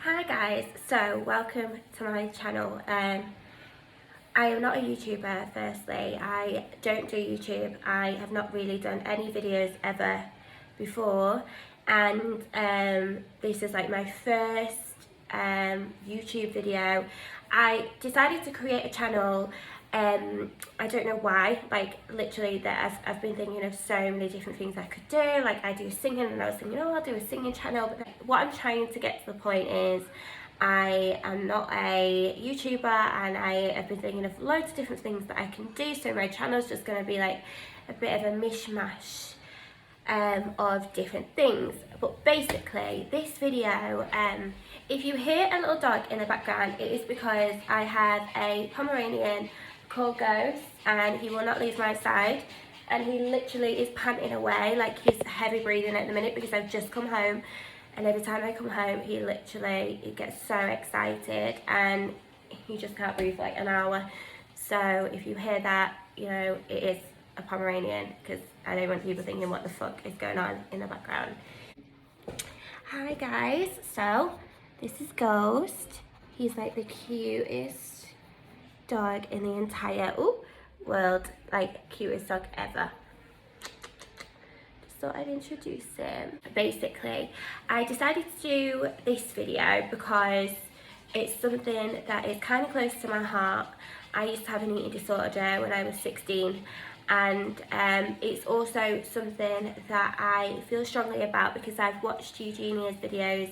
Hi guys, so welcome to my channel. I am not a YouTuber. Firstly, I don't do YouTube. I have not really done any videos ever before, and this is like my first YouTube video. I decided to create a channel. I don't know why, like literally that I've been thinking of so many different things I could do. Like I do singing, and I was thinking, oh, I'll do a singing channel. But what I'm trying to get to the point is I am not a YouTuber, and I have been thinking of loads of different things that I can do. So my channel's just going to be like a bit of a mishmash of different things. But basically this video, if you hear a little dog in the background, it is because I have a Pomeranian called Ghost, and he will not leave my side, and he literally is panting away, like he's heavy breathing at the minute because I've just come home, and every time I come home he gets so excited and he just can't breathe for like an hour. So if you hear that, you know it is a Pomeranian, because I don't want people thinking what the fuck is going on in the background. Hi guys, so this is Ghost. He's like the cutest dog in the entire world, like cutest dog ever. Just thought I'd introduce him. Basically, I decided to do this video because it's something that is kind of close to my heart. I used to have an eating disorder when I was 16, and it's also something that I feel strongly about because I've watched Eugenia's videos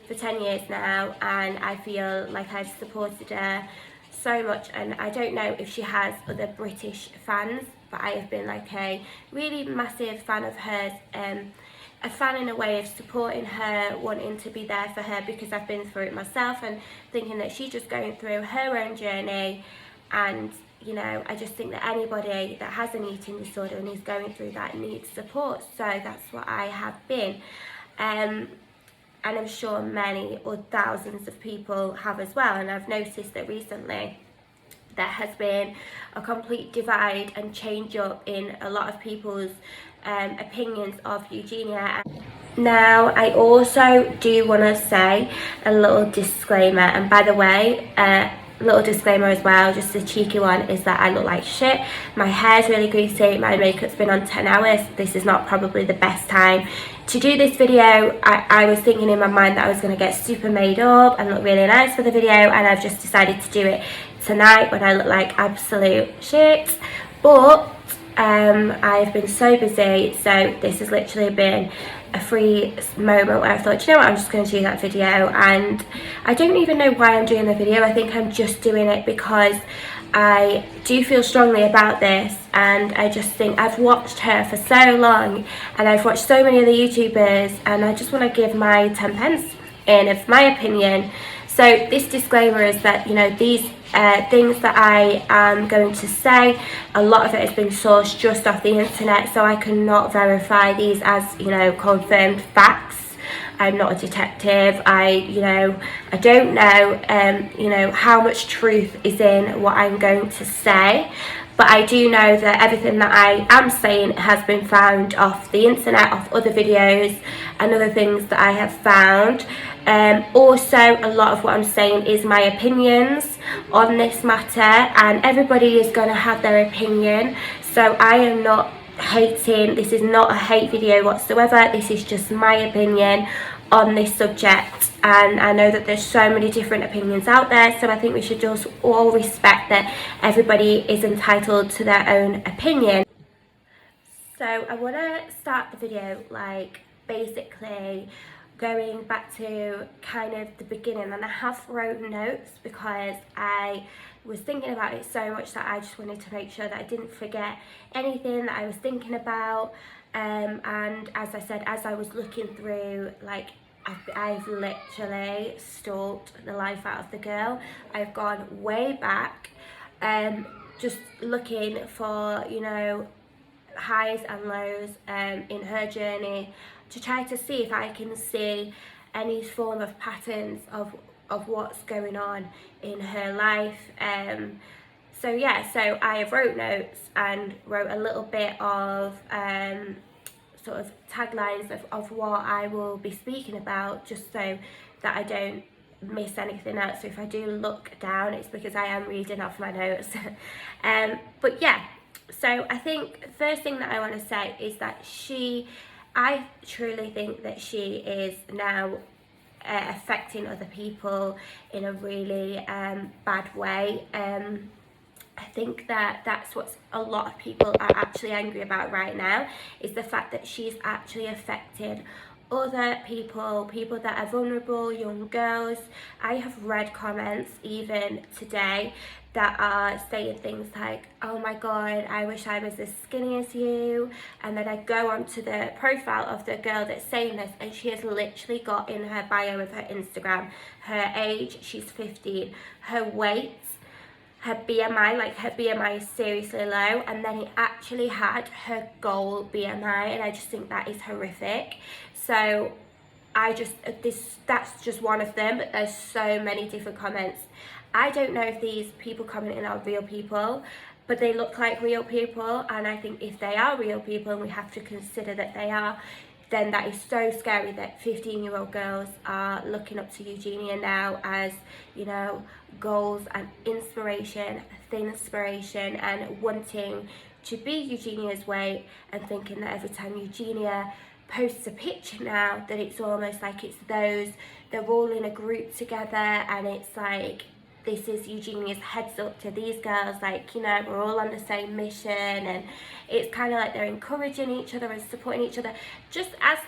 for 10 years now, and I feel like I've supported her so much. And I don't know if she has other British fans, but I have been like a really massive fan of hers, a fan in a way of supporting her, wanting to be there for her because I've been through it myself, and thinking that she's just going through her own journey. And you know, I just think that anybody that has an eating disorder and is going through that needs support. So that's what I have been, and I'm sure many or thousands of people have as well. And I've noticed that recently there has been a complete divide and change up in a lot of people's opinions of Eugenia. Now, I also do want to say a little disclaimer, and by the way, little disclaimer as well, just a cheeky one, is that I look like shit. My hair's really greasy, my makeup's been on 10 hours. This is not probably the best time to do this video. I was thinking in my mind that I was going to get super made up and look really nice for the video, and I've just decided to do it tonight when I look like absolute shit. But I've been so busy, so this has literally been a free moment where I thought, you know what, I'm just going to do that video. And I don't even know why I'm doing the video. I think I'm just doing it because I do feel strongly about this, and I just think I've watched her for so long, and I've watched so many other YouTubers, and I just want to give my 10 pence in of my opinion. So this disclaimer is that, you know, these things that I am going to say, a lot of it has been sourced just off the internet, so I cannot verify these as, you know, confirmed facts. I'm not a detective. I don't know, you know, how much truth is in what I'm going to say. But I do know that everything that I am saying has been found off the internet, off other videos and other things that I have found. Also, a lot of what I'm saying is my opinions on this matter, and everybody is going to have their opinion. So I am not hating. This is not a hate video whatsoever. This is just my opinion on this subject, and I know that there's so many different opinions out there, so I think we should just all respect that everybody is entitled to their own opinion. So I want to start the video like basically going back to kind of the beginning, and I have wrote notes because I was thinking about it so much that I just wanted to make sure that I didn't forget anything that I was thinking about. And as I said, as I was looking through, like I've literally stalked the life out of the girl. I've gone way back, just looking for, you know, highs and lows in her journey, to try to see if I can see any form of patterns of what's going on in her life. So yeah, so I wrote notes and wrote a little bit of sort of taglines of what I will be speaking about, just so that I don't miss anything out, so if I do look down, it's because I am reading off my notes. But yeah, so I think the first thing that I want to say is that I truly think that she is now affecting other people in a really bad way. I think that that's what a lot of people are actually angry about right now, is the fact that she's actually affected other people that are vulnerable, young girls. I have read comments even today that are saying things like, oh my god, I wish I was as skinny as you. And then I go onto the profile of the girl that's saying this, and she has literally got in her bio of her Instagram her age, she's 15, her weight, her BMI, like her BMI is seriously low, and then it actually had her goal BMI, and I just think that is horrific. So that's just one of them, but there's so many different comments. I don't know if these people commenting are real people, but they look like real people, and I think if they are real people, and we have to consider that they are, then that is so scary that 15-year-old girls are looking up to Eugenia now as, you know, goals and inspiration, thin inspiration, and wanting to be Eugenia's weight, and thinking that every time Eugenia posts a picture now, that it's almost like it's they're all in a group together, and it's like, this is Eugenia's heads up to these girls, like, you know, we're all on the same mission, and it's kind of like they're encouraging each other and supporting each other, just as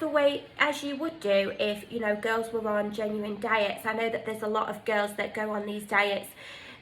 you would do if, you know, girls were on genuine diets. I know that there's a lot of girls that go on these diets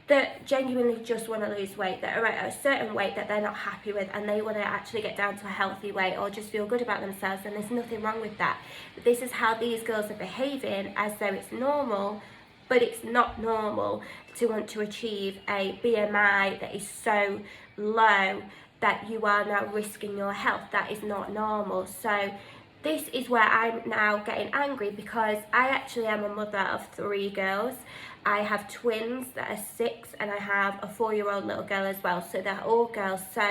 that genuinely just want to lose weight, that are at a certain weight that they're not happy with, and they want to actually get down to a healthy weight or just feel good about themselves, and there's nothing wrong with that. But this is how these girls are behaving, as though it's normal, but it's not normal to want to achieve a BMI that is so low that you are now risking your health. That is not normal. So this is where I'm now getting angry, because I actually am a mother of 3 girls. I have twins that are 6, and I have a 4-year-old little girl as well, so they're all girls. So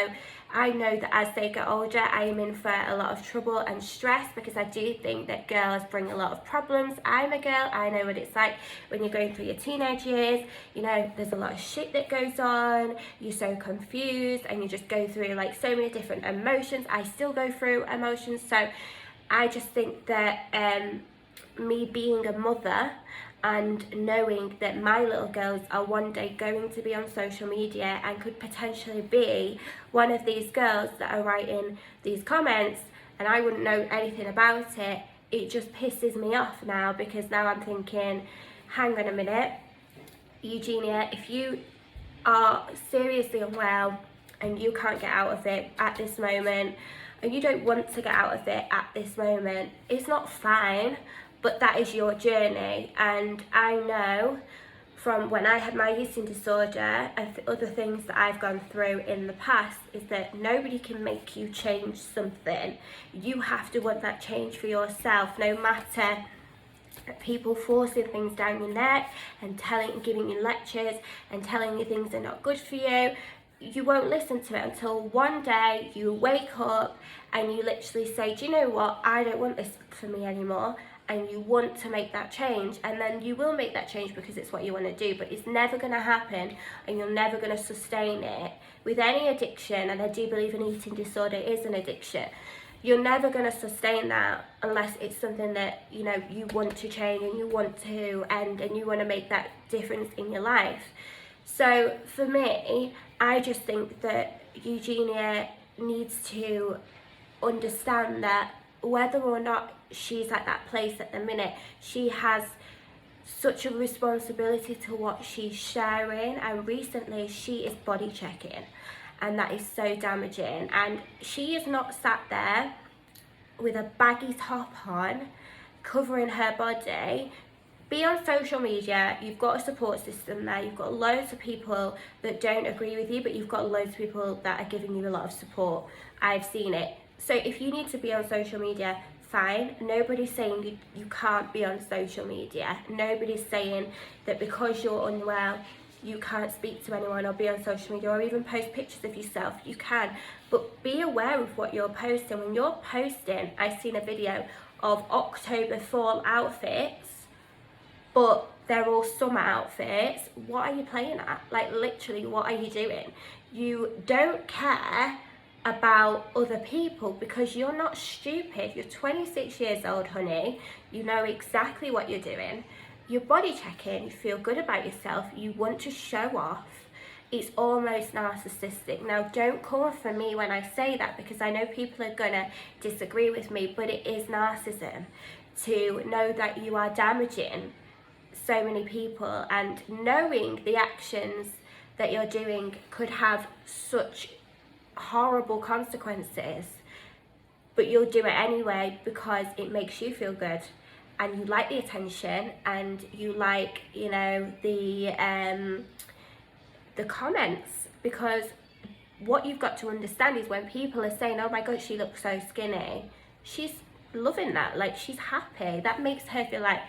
I know that as they get older, I am in for a lot of trouble and stress, because I do think that girls bring a lot of problems. I'm a girl, I know what it's like when you're going through your teenage years. You know, there's a lot of shit that goes on, you're so confused, and you just go through like so many different emotions. I still go through emotions, so I just think that me being a mother and knowing that my little girls are one day going to be on social media and could potentially be one of these girls that are writing these comments, and I wouldn't know anything about it, it just pisses me off now, because now I'm thinking, hang on a minute, Eugenia, if you are seriously unwell and you can't get out of it at this moment, and you don't want to get out of it at this moment, it's not fine, but that is your journey. And I know from when I had my eating disorder and other things that I've gone through in the past, is that nobody can make you change something. You have to want that change for yourself, no matter people forcing things down your neck and giving you lectures and telling you things are not good for you. You won't listen to it until one day you wake up and you literally say, do you know what, I don't want this for me anymore, and you want to make that change, and then you will make that change because it's what you want to do. But it's never going to happen, and you're never going to sustain it with any addiction, and I do believe an eating disorder is an addiction. You're never going to sustain that unless it's something that, you know, you want to change and you want to end, and you want to make that difference in your life. So for me, I just think that Eugenia needs to understand that whether or not she's at that place at the minute, she has such a responsibility to what she's sharing, and recently she is body checking, and that is so damaging. And she is not sat there with a baggy top on covering her body. Be on social media, you've got a support system there, you've got loads of people that don't agree with you, but you've got loads of people that are giving you a lot of support. I've seen it. So if you need to be on social media, fine. Nobody's saying you can't be on social media. Nobody's saying that because you're unwell, you can't speak to anyone or be on social media or even post pictures of yourself. You can, but be aware of what you're posting. When you're posting, I've seen a video of October fall outfits, but they're all summer outfits. What are you playing at? Like, literally, what are you doing? You don't care about other people because you're not stupid. You're 26 years old, honey. You know exactly what you're doing. You're body checking, you feel good about yourself, you want to show off. It's almost narcissistic. Now, don't come for me when I say that, because I know people are gonna disagree with me, but it is narcissism to know that you are damaging so many people, and knowing the actions that you're doing could have such horrible consequences, but you'll do it anyway because it makes you feel good, and you like the attention, and you like, you know, the comments. Because what you've got to understand is when people are saying, oh my god, she looks so skinny, she's loving that. Like, she's happy. That makes her feel like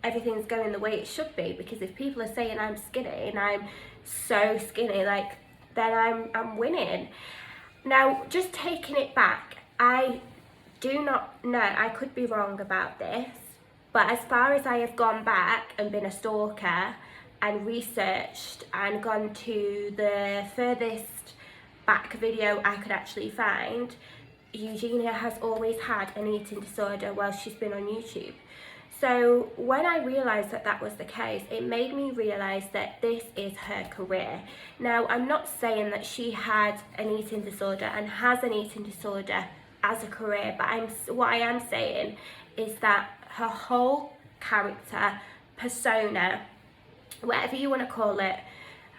everything's going the way it should be, because if people are saying I'm skinny and I'm so skinny, like, then I'm winning. Now, just taking it back, I do not know, I could be wrong about this, but as far as I have gone back and been a stalker and researched and gone to the furthest back video I could actually find, Eugenia has always had an eating disorder while she's been on YouTube. So when I realised that that was the case, it made me realise that this is her career. Now, I'm not saying that she had an eating disorder and has an eating disorder as a career, but what I am saying is that her whole character, persona, whatever you want to call it,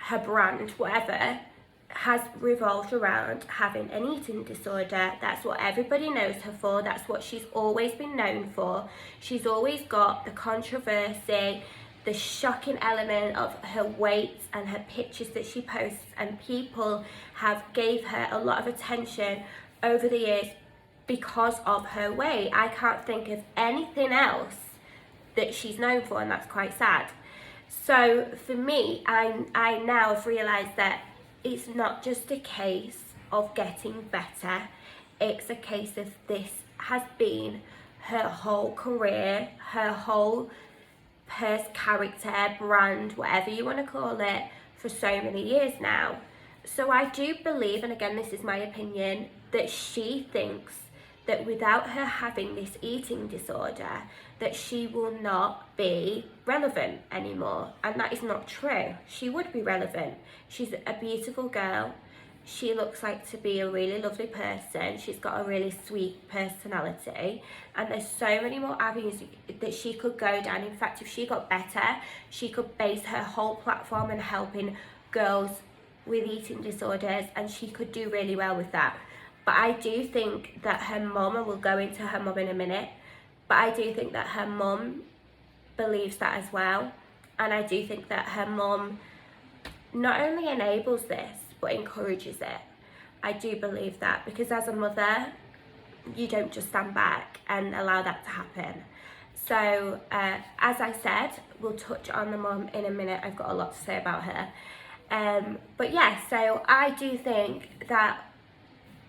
her brand, whatever, has revolved around having an eating disorder. That's what everybody knows her for. That's what she's always been known for. She's always got the controversy, the shocking element of her weight and her pictures that she posts, and people have gave her a lot of attention over the years because of her weight. I can't think of anything else that she's known for, and that's quite sad. So for me, I now have realised that it's not just a case of getting better, it's a case of this has been her whole career, her whole character, brand, whatever you want to call it, for so many years now. So I do believe, and again this is my opinion, that she thinks that without her having this eating disorder, that she will not be relevant anymore. And that is not true. She would be relevant. She's a beautiful girl. She looks like to be a really lovely person. She's got a really sweet personality. And there's so many more avenues that she could go down. In fact, if she got better, she could base her whole platform on helping girls with eating disorders, and she could do really well with that. But I do think that her mum, and we'll go into her mum in a minute, but I do think that her mum believes that as well. And I do think that her mum not only enables this, but encourages it. I do believe that, because as a mother, you don't just stand back and allow that to happen. So, as I said, we'll touch on the mum in a minute. I've got a lot to say about her. But yeah, so I do think that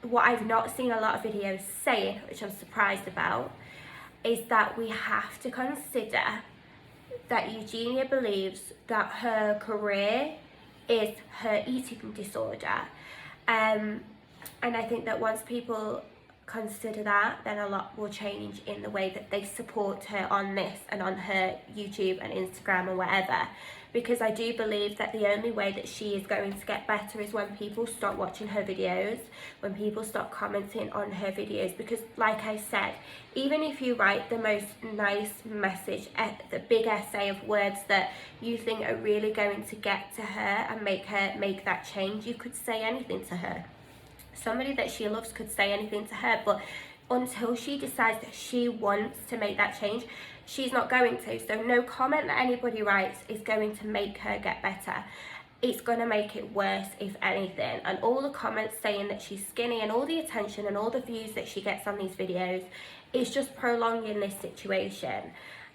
what I've not seen a lot of videos saying, which I'm surprised about, is that we have to consider that Eugenia believes that her career is her eating disorder. And I think that once people consider that, then a lot will change in the way that they support her on this and on her YouTube and Instagram and whatever. Because I do believe that the only way that she is going to get better is when people stop watching her videos, when people stop commenting on her videos. Because like I said, even if you write the most nice message, the big essay of words that you think are really going to get to her and make her make that change, you could say anything to her. Somebody that she loves could say anything to her, but until she decides that she wants to make that change, she's not going to. So no comment that anybody writes is going to make her get better. It's going to make it worse, if anything. And all the comments saying that she's skinny and all the attention and all the views that she gets on these videos is just prolonging this situation.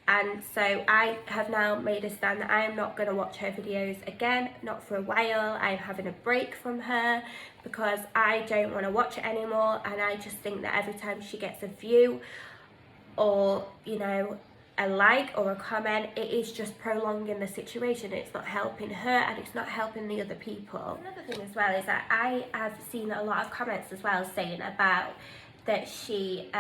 And so I have now made a stand that I am not going to watch her videos again, not for a while. I'm having a break from her because I don't want to watch it anymore. And I just think that every time she gets a view or, you know, a like or a comment, it is just prolonging the situation. It's not helping her and it's not helping the other people. Another thing as well is that I have seen a lot of comments as well saying about that she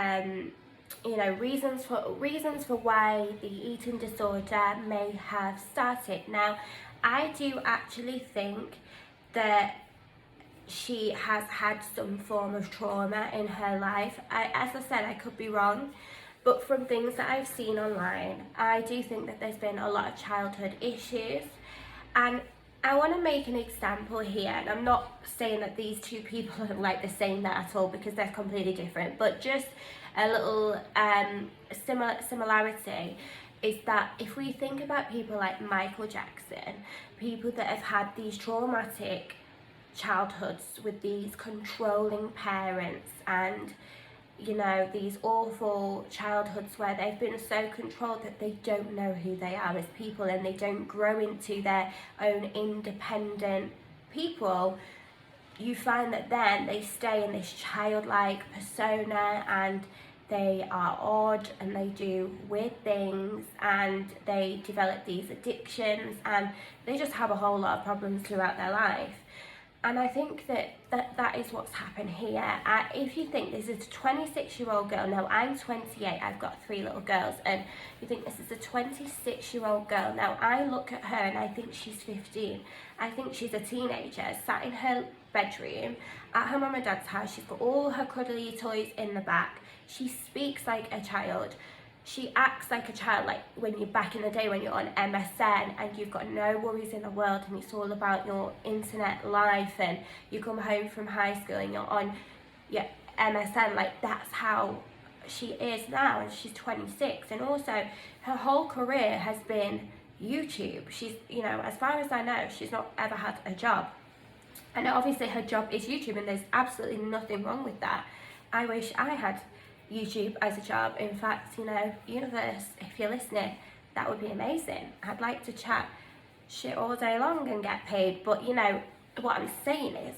you know, reasons for why the eating disorder may have started. Now, I do actually think that she has had some form of trauma in her life. As I said, I could be wrong, but from things that I've seen online, I do think that there's been a lot of childhood issues. And I want to make an example here, and I'm not saying that these two people are like the same at all, because they're completely different, but just a little similarity is that if we think about people like Michael Jackson, people that have had these traumatic childhoods with these controlling parents, and you know, these awful childhoods where they've been so controlled that they don't know who they are as people, and they don't grow into their own independent people, you find that then they stay in this childlike persona, and they are odd and they do weird things and they develop these addictions, and they just have a whole lot of problems throughout their life. And I think that is what's happened here. If you think this is a 26-year-old girl, now I'm 28, I've got 3 little girls, and you think this is a 26-year-old girl, now I look at her and I think she's 15. I think she's a teenager, sat in her bedroom at her mum and dad's house. She's got all her cuddly toys in the back. She speaks like a child. She acts like a child, like when you're back in the day when you're on MSN and you've got no worries in the world and it's all about your internet life, and you come home from high school and you're on your MSN. Like, that's how she is now, and she's 26. And also her whole career has been YouTube. She's, you know, as far as I know, she's not ever had a job. And obviously her job is YouTube, and there's absolutely nothing wrong with that. I wish I had YouTube as a job. In fact, you know, universe, if you're listening, that would be amazing. I'd like to chat shit all day long and get paid. But you know, what I'm saying is,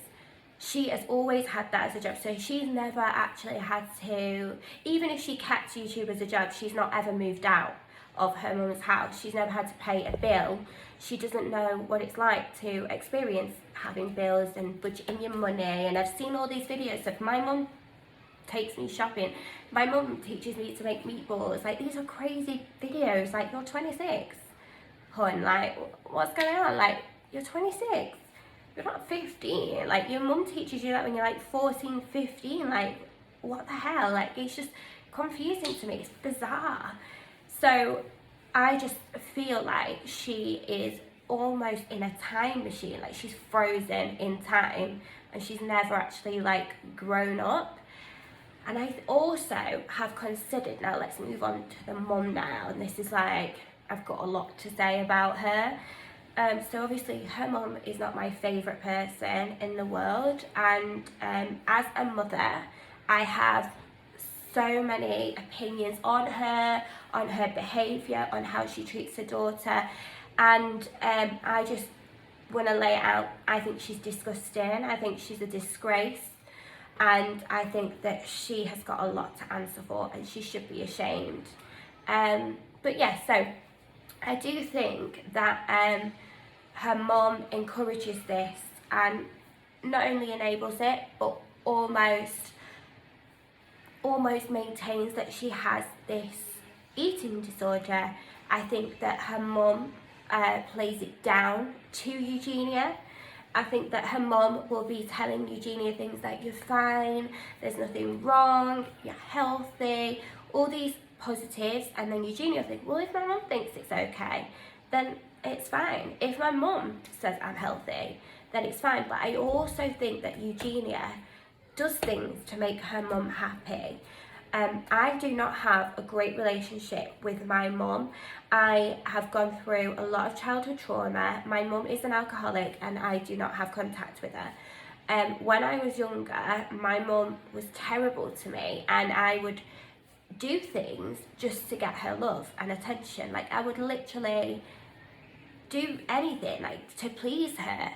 she has always had that as a job. So she's never actually had to, even if she kept YouTube as a job, she's not ever moved out of her mum's house. She's never had to pay a bill. She doesn't know what it's like to experience having bills and budgeting your money. And I've seen all these videos of my mum takes me shopping, my mum teaches me to make meatballs. Like, these are crazy videos. Like, you're 26, hun, like, what's going on? Like, you're 26, you're not 15. Like, your mum teaches you that when you're like 14, 15. Like, what the hell? Like, it's just confusing to me. It's bizarre. So I just feel like she is almost in a time machine. Like, she's frozen in time and she's never actually like grown up. And I also have considered, now let's move on to the mum now, and this is like, I've got a lot to say about her. So obviously her mum is not my favourite person in the world, and as a mother, I have so many opinions on her behaviour, on how she treats her daughter, and I just want to lay it out. I think she's disgusting. I think she's a disgrace. And I think that she has got a lot to answer for, and she should be ashamed. But yeah, so I do think that her mum encourages this, and not only enables it, but almost maintains that she has this eating disorder. I think that her mum plays it down to Eugenia. I think that her mum will be telling Eugenia things like, you're fine, there's nothing wrong, you're healthy, all these positives, and then Eugenia will think, well, if my mum thinks it's okay, then it's fine. If my mum says I'm healthy, then it's fine. But I also think that Eugenia does things to make her mum happy. I do not have a great relationship with my mum. I have gone through a lot of childhood trauma. My mum is an alcoholic and I do not have contact with her. When I was younger, my mum was terrible to me, and I would do things just to get her love and attention. Like, I would literally do anything like to please her.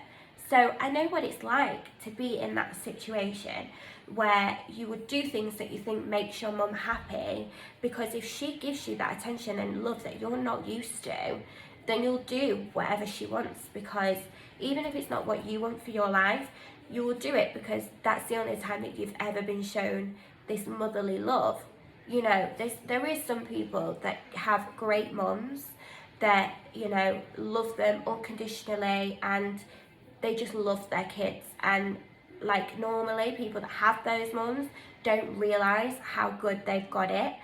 So I know what it's like to be in that situation. where you would do things that you think makes your mum happy, because if she gives you that attention and love that you're not used to, then you'll do whatever she wants, because even if it's not what you want for your life, you will do it because that's the only time that you've ever been shown this motherly love. You know, there is some people that have great mums that, you know, love them unconditionally and they just love their kids, and like normally people that have those mums don't realise how good they've got it,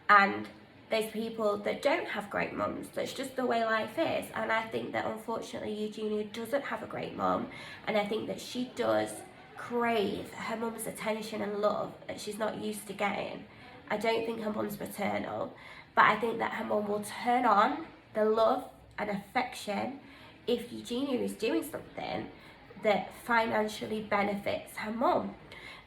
and there's people that don't have great mums. That's just the way life is. And I think that unfortunately Eugenia doesn't have a great mum, and I think that she does crave her mum's attention and love that she's not used to getting. I don't think her mum's maternal, but I think that her mum will turn on the love and affection if Eugenia is doing something that financially benefits her mum.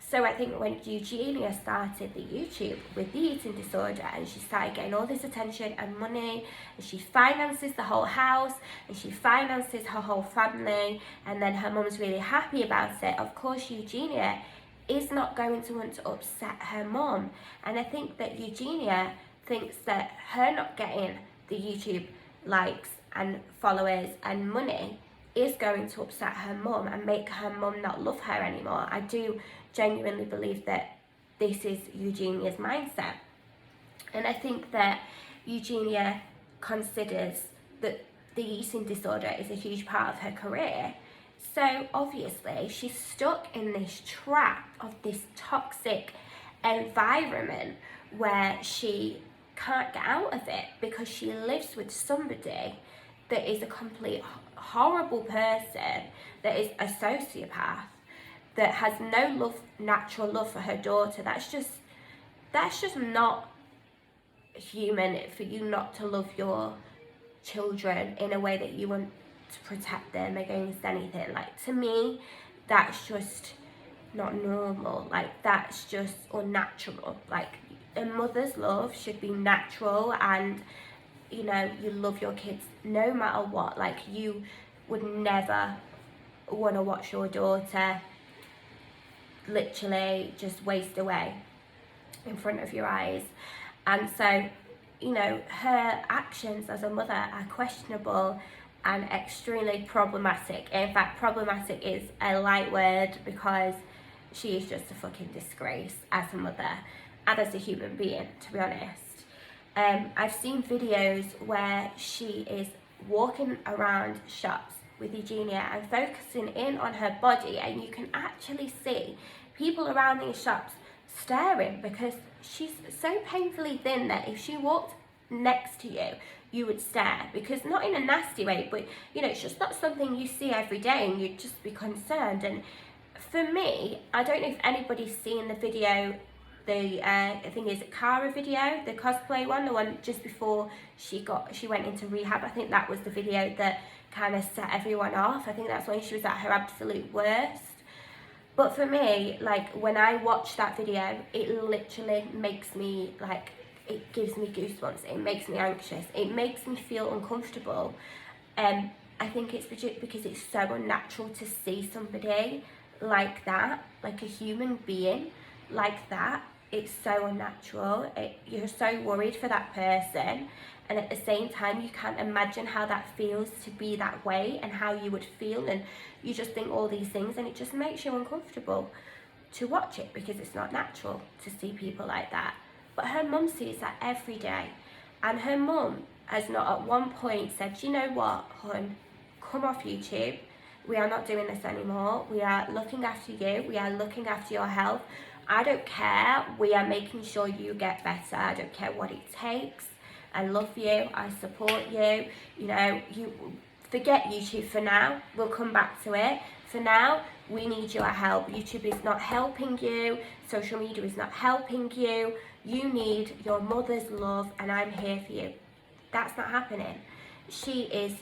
So I think when Eugenia started the YouTube with the eating disorder, and she started getting all this attention and money, and she finances the whole house, and she finances her whole family, and then her mum's really happy about it, of course Eugenia is not going to want to upset her mum. And I think that Eugenia thinks that her not getting the YouTube likes and followers and money is going to upset her mum and make her mum not love her anymore. I do genuinely believe that this is Eugenia's mindset. And I think that Eugenia considers that the eating disorder is a huge part of her career. So obviously she's stuck in this trap of this toxic environment where she can't get out of it, because she lives with somebody that is a complete horrible person, that is a sociopath, that has no love, natural love for her daughter. That's just not human for you not to love your children in a way that you want to protect them against anything. Like, to me, that's just not normal. Like, that's just unnatural. Like, a mother's love should be natural, and you know, you love your kids no matter what. Like, you would never want to watch your daughter literally just waste away in front of your eyes. And so, you know, her actions as a mother are questionable and extremely problematic. In fact, problematic is a light word, because she is just a fucking disgrace as a mother and as a human being, to be honest. I've seen videos where she is walking around shops with Eugenia and focusing in on her body, and you can actually see people around these shops staring, because she's so painfully thin that if she walked next to you, you would stare, because not in a nasty way, but you know, it's just not something you see every day, and you'd just be concerned. And for me, I don't know if anybody's seen the video, I think it's a Cara video, the cosplay one, the one just before she went into rehab. I think that was the video that kind of set everyone off. I think that's when she was at her absolute worst. But for me, like, when I watch that video, it literally makes me, like, it gives me goosebumps, it makes me anxious, it makes me feel uncomfortable. I think it's because it's so unnatural to see somebody like that, like a human being like that. It's so unnatural. You're so worried for that person, and at the same time you can't imagine how that feels to be that way and how you would feel, and you just think all these things, and it just makes you uncomfortable to watch it, because it's not natural to see people like that. But her mum sees that every day, and her mum has not at one point said, you know what, hon, come off YouTube, we are not doing this anymore, we are looking after you, we are looking after your health, I don't care, we are making sure you get better, I don't care what it takes, I love you, I support you, you know, you forget YouTube for now, we'll come back to it. For now, we need your help. YouTube is not helping you, social media is not helping you, you need your mother's love, and I'm here for you. That's not happening. She is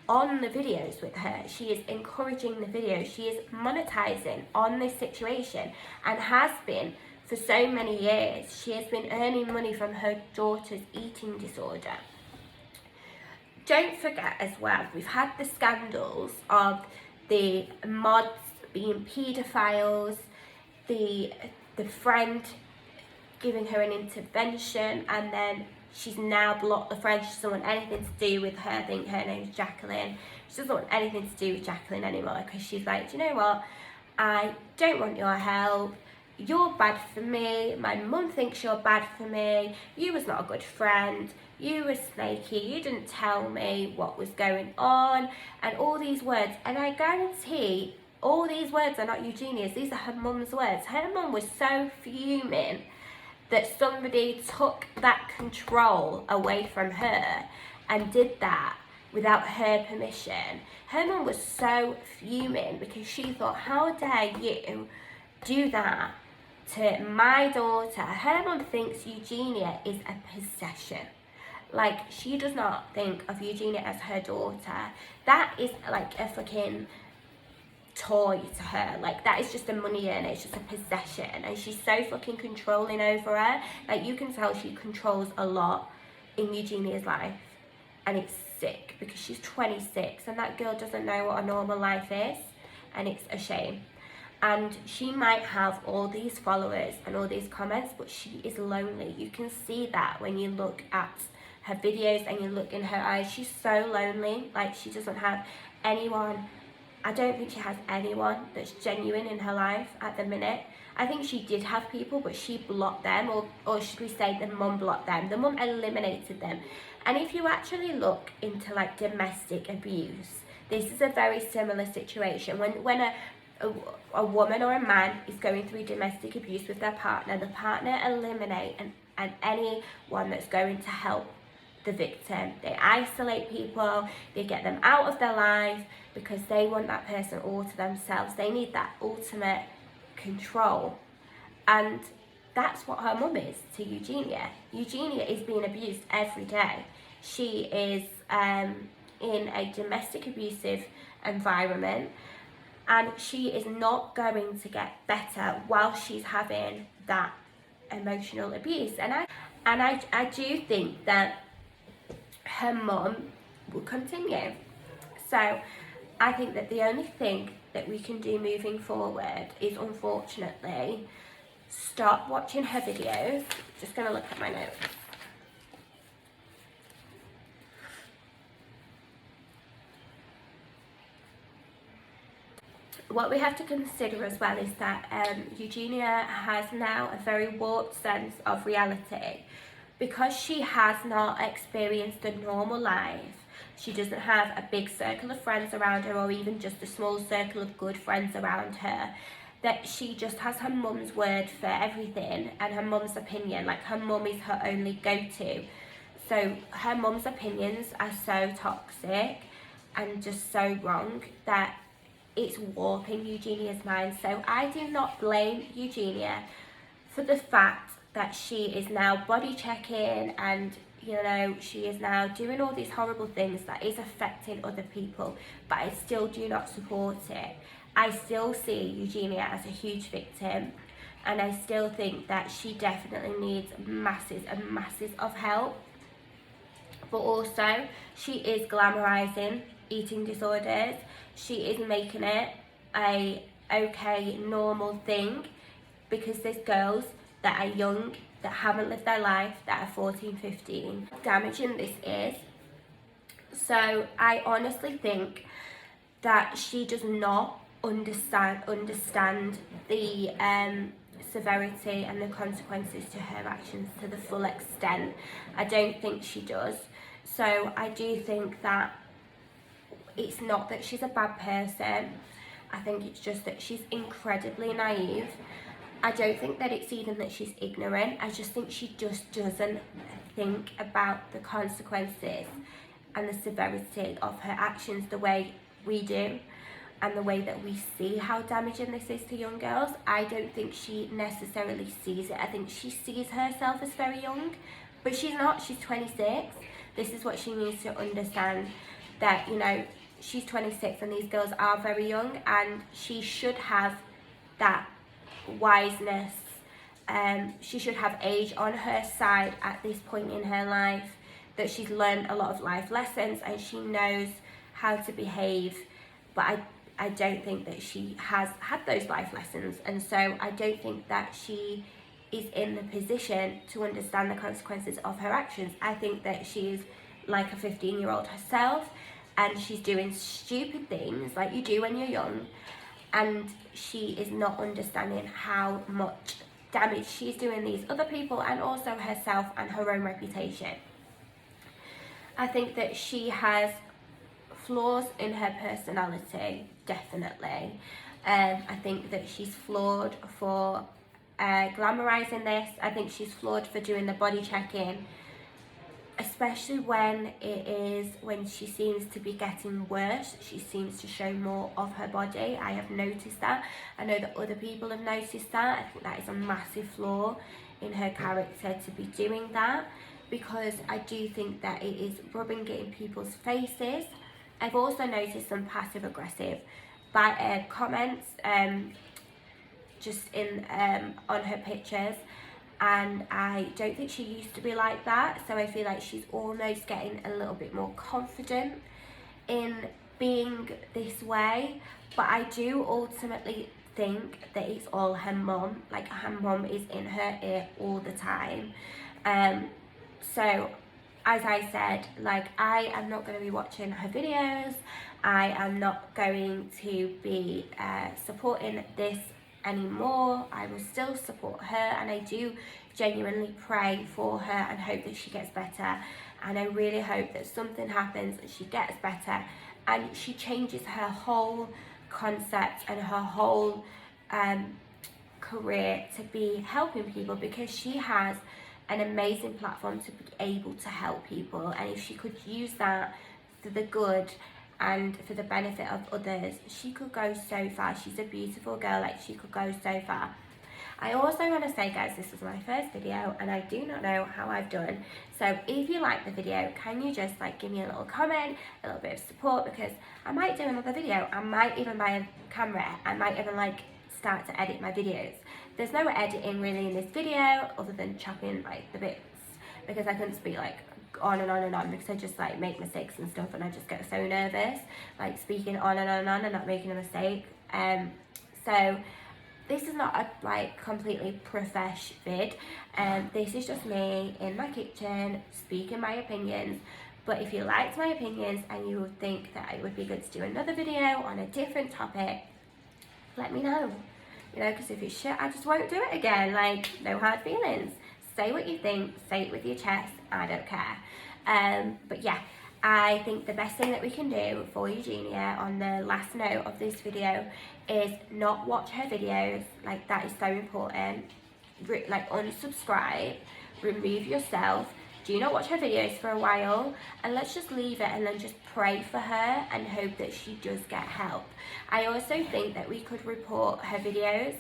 on the videos with her, she is encouraging the videos, she is monetizing on this situation, and has been for so many years. She has been earning money from her daughter's eating disorder. Don't forget as well, we've had the scandals of the mods being paedophiles, the the friend giving her an intervention, and then she's now blocked the friend. She doesn't want anything to do with her. I think her name's Jacqueline. She doesn't want anything to do with Jacqueline anymore, because she's like, do you know what, I don't want your help. You're bad for me. My mum thinks you're bad for me. You was not a good friend. You were snaky. You didn't tell me what was going on, and all these words. And I guarantee all these words are not Eugenia's. These are her mum's words. Her mum was so fuming that somebody took that control away from her and did that without her permission. Her mum was so fuming because she thought, how dare you do that to my daughter? Her mum thinks Eugenia is a possession. Like, she does not think of Eugenia as her daughter. That is like a fucking toy to her. Like, that is just a money earner. It's just a possession, and she's so fucking controlling over her. Like, you can tell she controls a lot in Eugenia's life, and it's sick because she's 26 and that girl doesn't know what a normal life is, and it's a shame. And she might have all these followers and all these comments, but she is lonely. You can see that when you look at her videos and you look in her eyes. She's so lonely. Like, she doesn't have anyone. I don't think she has anyone that's genuine in her life at the minute. I think she did have people, but she blocked them, or should we say the mum blocked them. The mum eliminated them. And if you actually look into like domestic abuse, this is a very similar situation. When a woman or a man is going through domestic abuse with their partner, the partner eliminate and anyone that's going to help the victim. They isolate people, they get them out of their life because they want that person all to themselves. They need that ultimate control. And that's what her mum is to Eugenia. Eugenia is being abused every day. She is in a domestic abusive environment, and she is not going to get better while she's having that emotional abuse. And I do think that her mum will continue. So I think that the only thing that we can do moving forward is, unfortunately, stop watching her videos. Just going to look at my notes. What we have to consider as well is that Eugenia has now a very warped sense of reality. Because she has not experienced a normal life, she doesn't have a big circle of friends around her, or even just a small circle of good friends around her, that she just has her mum's word for everything and her mum's opinion. Like, her mum is her only go-to. So her mum's opinions are so toxic and just so wrong that it's warping Eugenia's mind. So I do not blame Eugenia for the fact that she is now body checking, and you know, she is now doing all these horrible things that is affecting other people, but I still do not support it. I still see Eugenia as a huge victim, and I still think that she definitely needs masses and masses of help. But also, she is glamorizing eating disorders. She is making it a okay, normal thing, because there's girls that are young, that haven't lived their life, that are 14, 15. Damaging this is. So I honestly think that she does not understand the severity and the consequences to her actions to the full extent. I don't think she does. So I do think that it's not that she's a bad person. I think it's just that she's incredibly naive. I don't think that it's even that she's ignorant. I just think she just doesn't think about the consequences and the severity of her actions the way we do, and the way that we see how damaging this is to young girls. I don't think she necessarily sees it. I think she sees herself as very young, but she's not. She's 26. This is what she needs to understand, that, you know, she's 26 and these girls are very young, and she should have that wiseness. She should have age on her side at this point in her life, that she's learned a lot of life lessons and she knows how to behave. But I don't think that she has had those life lessons, and so I don't think that she is in the position to understand the consequences of her actions. I think that she is like a 15-year-old herself, and she's doing stupid things like you do when you're young, and she is not understanding how much damage she's doing these other people and also herself and her own reputation. I think that she has flaws in her personality, definitely. I think that she's flawed for glamorizing this. I think she's flawed for doing the body checking, especially when she seems to be getting worse. She seems to show more of her body. I have noticed that. I know that other people have noticed that. I think that is a massive flaw in her character to be doing that, because I do think that it is rubbing it in people's faces. I've also noticed some passive aggressive comments just in on her pictures, and I don't think she used to be like that, so I feel like she's almost getting a little bit more confident in being this way. But I do ultimately think that it's all her mum. Like, her mum is in her ear all the time. So as I said, like, I am not going to be watching her videos. I am not going to be supporting this anymore. I will still support her, and I do genuinely pray for her and hope that she gets better. And I really hope that something happens and she gets better and she changes her whole concept and her whole career to be helping people, because she has an amazing platform to be able to help people, and if she could use that for the good and for the benefit of others, she could go so far. She's a beautiful girl, like, she could go so far. I also want to say, guys, this was my first video and I do not know how I've done, so if you like the video, can you just like give me a little comment, a little bit of support, because I might do another video. I might even buy a camera. I might even like start to edit my videos. There's no editing really in this video other than chopping like the bits, because I couldn't speak like on and on and on, because I just like make mistakes and stuff, and I just get so nervous like speaking on and on and on and not making a mistake. So this is not a like completely profesh vid, this is just me in my kitchen speaking my opinions. But if you liked my opinions and you would think that it would be good to do another video on a different topic, let me know, you know, because if it's shit, I just won't do it again. Like, no hard feelings. Say what you think, say it with your chest, I don't care. But yeah, I think the best thing that we can do for Eugenia on the last note of this video is not watch her videos. Like, that is so important. Like, unsubscribe, remove yourself, do not watch her videos for a while, and let's just leave it and then just pray for her and hope that she does get help. I also think that we could report her videos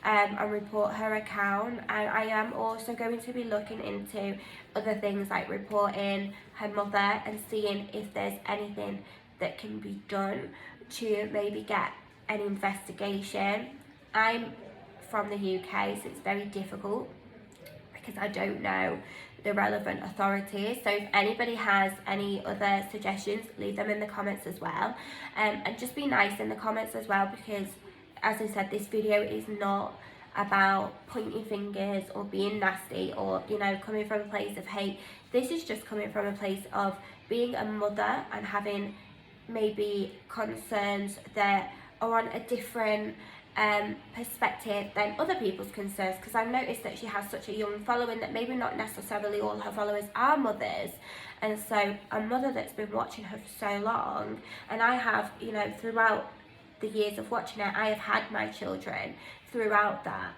and report her account, and I am also going to be looking into other things like reporting her mother and seeing if there's anything that can be done to maybe get an investigation. I'm from the UK, so it's very difficult because I don't know the relevant authorities. So if anybody has any other suggestions, leave them in the comments as well, and just be nice in the comments as well, because as I said, this video is not about pointing fingers or being nasty or, you know, coming from a place of hate. This is just coming from a place of being a mother and having maybe concerns that are on a different perspective than other people's concerns, because I've noticed that she has such a young following that maybe not necessarily all her followers are mothers. And so a mother that's been watching her for so long, and I have, you know, throughout the years of watching her, I have had my children throughout that.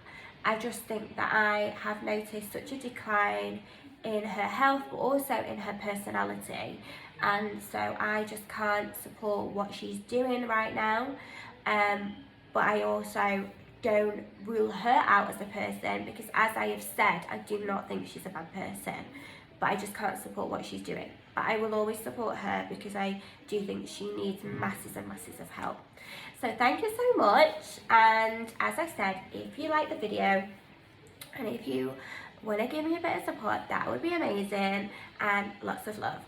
I just think that I have noticed such a decline in her health, but also in her personality, and so I just can't support what she's doing right now. But I also don't rule her out as a person, because as I have said, I do not think she's a bad person, but I just can't support what she's doing. But I will always support her because I do think she needs masses and masses of help. So thank you so much, and as I said, if you like the video and if you want to give me a bit of support, that would be amazing, and lots of love.